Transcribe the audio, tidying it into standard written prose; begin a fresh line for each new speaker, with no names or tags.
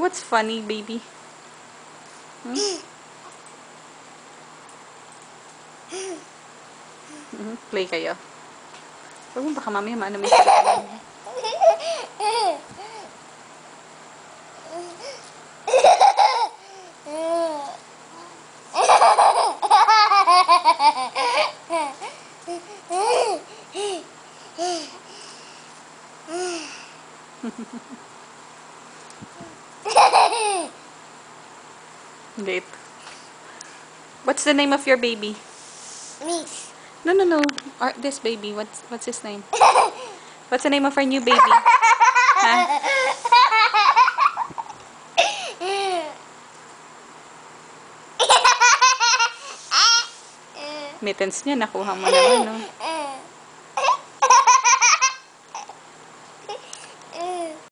What's funny, baby? Play kayo. Huwag mo baka mamaya maano may cellphone mo. Late. What's the name of your baby?
Miss.
No. This baby. What's his name? What's the name of our new baby? Huh? Mittens niya, nakuha mo naman, no?